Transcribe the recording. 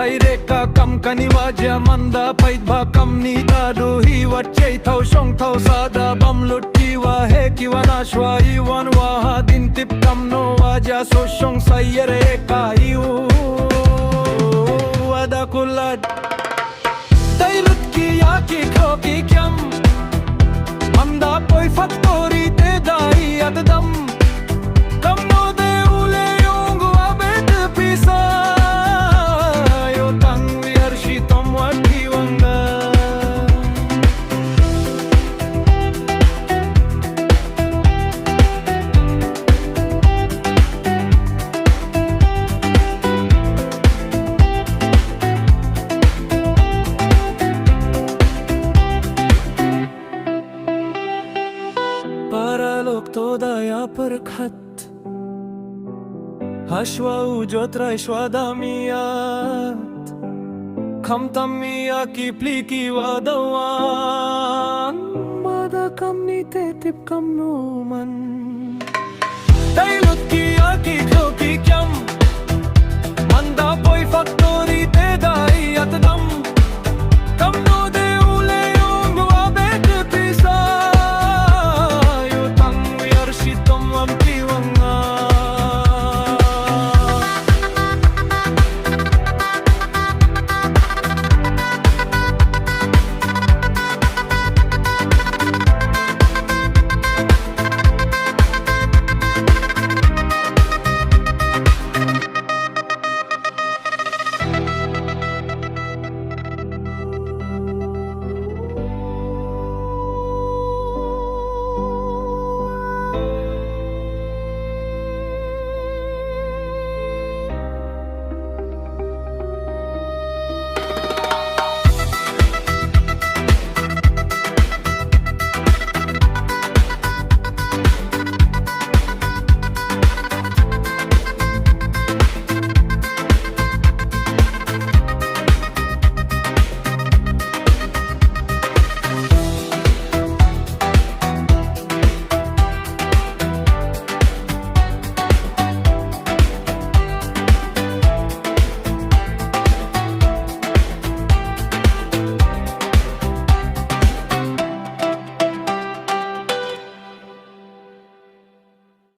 Reka kam kaniwaja manda pait ba kam ni dadu hi wachei thau shong thau sada bam lutiwa he kiwana shwa iwan wa hadin tip kam no waja so shong sayere ka iu ada kulad tailut ki ya ki kho ki kyam manda poi fatori te dai adam kam no de ule yong abet pisa Todaya perkhat Hashwa ujotra ishwadamiyat Khamtammiya ki pliki wadawan Mada kam ni te tip kam no man